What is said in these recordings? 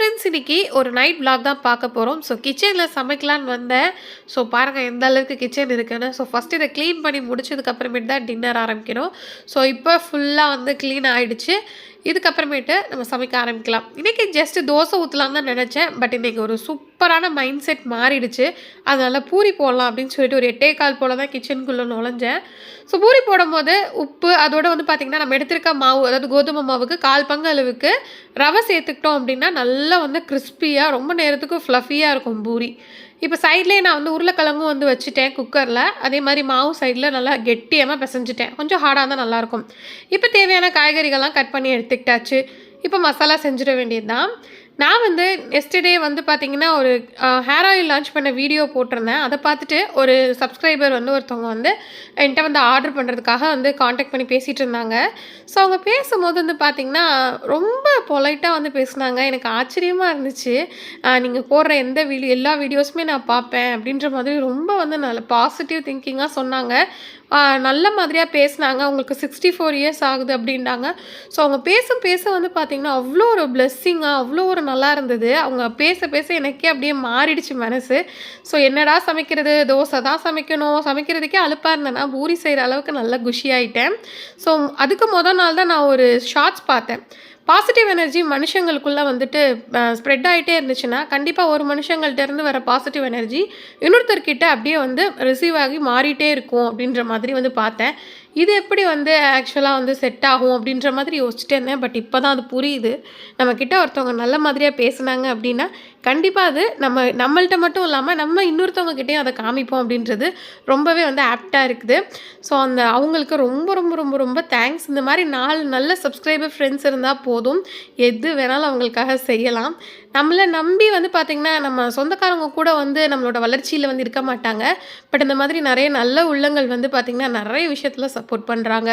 Friends இன்னைக்கு ஒரு night vlog தான் பார்க்க போகிறோம். ஸோ கிச்சனில் சமைக்கலான்னு வந்தேன். ஸோ பாருங்கள் எந்த அளவுக்கு கிச்சன் இருக்குன்னு. ஸோ ஃபஸ்ட்டு இதை க்ளீன் பண்ணி முடிச்சதுக்கப்புறமேட்டு தான் டின்னர் ஆரம்பிக்கணும். ஸோ இப்போ ஃபுல்லாக வந்து க்ளீன் ஆகிடுச்சு. இதுக்கப்புறமேட்டு நம்ம சமைக்க ஆரம்பிக்கலாம். இன்றைக்கி ஜஸ்ட்டு தோசை ஊற்றலான்னு தான் நினச்சேன். பட் இன்றைக்கி ஒரு சூப்பரான மைண்ட் செட் மாறிடுச்சு. அதனால் பூரி போடலாம் அப்படின்னு சொல்லிட்டு ஒரு 8:15 போல் தான் கிச்சனுக்குள்ளே நுழைஞ்சேன். ஸோ பூரி போடும்போது உப்பு அதோடு வந்து பார்த்திங்கன்னா நம்ம எடுத்திருக்க மாவு, அதாவது கோதுமை மாவுக்கு 1/4 பங்கு அளவுக்கு ரவை சேர்த்துக்கிட்டோம் அப்படின்னா நல்லா வந்து கிறிஸ்பியாக ரொம்ப நேரத்துக்கு ஃப்ளஃபியாக இருக்கும் பூரி. இப்போ சைட்லேயே நான் வந்து உருளைக்கிழங்கும் வந்து வச்சுட்டேன் குக்கரில். அதே மாதிரி மாவு சைடில் நல்லா கெட்டியமாக பிசைஞ்சிட்டேன். கொஞ்சம் ஹார்டாக இருந்தால் நல்லாயிருக்கும். இப்போ தேவையான காய்கறிகள்லாம் கட் பண்ணி எடுத்துக்கிட்டாச்சு. இப்போ மசாலா செஞ்சிட வேண்டியது தான். நான் வந்து எஸ்டர்டே வந்து பார்த்திங்கன்னா ஒரு ஹேர் ஆயில் லான்ச் பண்ண வீடியோ போட்டிருந்தேன். அதை பார்த்துட்டு ஒரு சப்ஸ்கிரைபர் வந்து ஒருத்தவங்க வந்து என்கிட்ட வந்து ஆர்டர் பண்ணுறதுக்காக வந்து காண்டாக்ட் பண்ணி பேசிகிட்டு இருந்தாங்க. ஸோ அவங்க பேசும்போது வந்து பார்த்திங்கன்னா ரொம்ப பொலைட்டாக வந்து பேசுனாங்க. எனக்கு ஆச்சரியமாக இருந்துச்சு. நீங்கள் போடுற எல்லா வீடியோஸுமே நான் பார்ப்பேன் அப்படின்ற மாதிரி ரொம்ப வந்து நல்ல பாசிட்டிவ் திங்கிங்காக சொன்னாங்க. நல்ல மாதிரியாக பேசினாங்க. அவங்களுக்கு 64 இயர்ஸ் ஆகுது அப்படின்ட்டாங்க. ஸோ அவங்க பேச வந்து பார்த்திங்கன்னா அவ்வளோ ஒரு பிளெஸ்ஸிங்காக அவ்வளோ ஒரு நல்லா இருந்தது. அவங்க பேச எனக்கே அப்படியே மாறிடுச்சு மனசு. ஸோ என்னடா சமைக்கிறது, தோசை தான் சமைக்கிறதுக்கே அலுப்பாக இருந்தேன்னா பூரி செய்கிற அளவுக்கு நல்லா குஷியாயிட்டேன். ஸோ அதுக்கு நாள் தான் நான் ஒரு ஷார்ட்ஸ் பார்த்தேன். பாசிட்டிவ் எனர்ஜி மனுஷங்களுக்குள்ளே வந்துட்டு ஸ்ப்ரெட் ஆகிட்டே இருந்துச்சுன்னா கண்டிப்பாக ஒரு மனுஷங்கள்கிட்டருந்து வர பாசிட்டிவ் எனர்ஜி இன்னொருத்தர்கிட்ட அப்படியே வந்து ரிசீவ் ஆகி மாறிட்டே இருக்கும் அப்படின்ற மாதிரி வந்து பார்த்தேன். இது எப்படி வந்து ஆக்சுவலாக வந்து செட் ஆகும் அப்படின்ற மாதிரி யோசிச்சுட்டே இருந்தேன். பட் இப்போ தான் அது புரியுது. நம்மக்கிட்ட ஒருத்தவங்க நல்ல மாதிரியாக பேசுனாங்க அப்படின்னா கண்டிப்பாக அது நம்மள்கிட்ட மட்டும் இல்லாமல் நம்ம இன்னொருத்தவங்கக்கிட்டேயும் அதை காமிப்போம் அப்படின்றது ரொம்பவே வந்து ஆப்டாக இருக்குது. ஸோ அவங்களுக்கு ரொம்ப ரொம்ப ரொம்ப ரொம்ப தேங்க்ஸ். இந்த மாதிரி 4 நல்ல சப்ஸ்கிரைபர் ஃப்ரெண்ட்ஸ் இருந்தால் போதும், எது வேணாலும் அவங்களுக்காக செய்யலாம். நம்மளை நம்பி வந்து பார்த்திங்கன்னா நம்ம சொந்தக்காரங்க கூட வந்து நம்மளோட வளர்ச்சியில் வந்து இருக்க மாட்டாங்க. பட் இந்த மாதிரி நிறைய நல்ல உள்ளங்கள் வந்து பார்த்திங்கன்னா நிறைய விஷயத்தில் சப்போர்ட் பண்ணுறாங்க.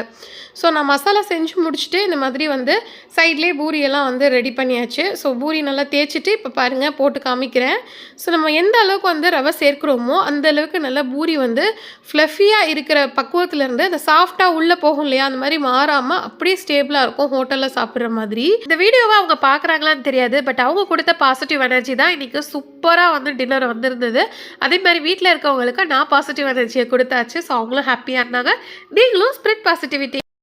ஸோ நான் மசாலா செஞ்சு முடிச்சுட்டு இந்த மாதிரி வந்து சைட்லேயே பூரியெல்லாம் வந்து ரெடி பண்ணியாச்சு. ஸோ பூரி நல்லா தேய்ச்சிட்டு இப்போ பாருங்கள் போட்டு காமிக்கிறேன். ஸோ நம்ம எந்த அளவுக்கு வந்து ரவை சேர்க்குறோமோ அந்த அளவுக்கு நல்லா பூரி வந்து ஃப்ளஃபியாக இருக்கிற பக்குவத்துலேருந்து அந்த சாஃப்டாக உள்ளே போகும் இல்லையா, அந்த மாதிரி மாறாமல் அப்படியே ஸ்டேபிளாக இருக்கும் ஹோட்டலில் சாப்பிட்ற மாதிரி. இந்த வீடியோவை அவங்க பார்க்குறாங்களான்னு தெரியாது. பட் அவங்க கொடுத்த பாசிட்டிவ் எனர்ஜி தான் இன்றைக்கி சூப்பராக வந்து டின்னர் வந்திருந்தது. அதே மாதிரி வீட்டில் இருக்கவங்களுக்கு நான் பாசிட்டிவ் எனர்ஜியை கொடுத்தாச்சு. ஸோ அவங்களும் ஹாப்பியாக இருந்தாங்க. நீங்களும் ஸ்ப்ரெட் பாசிட்டிவிட்டி.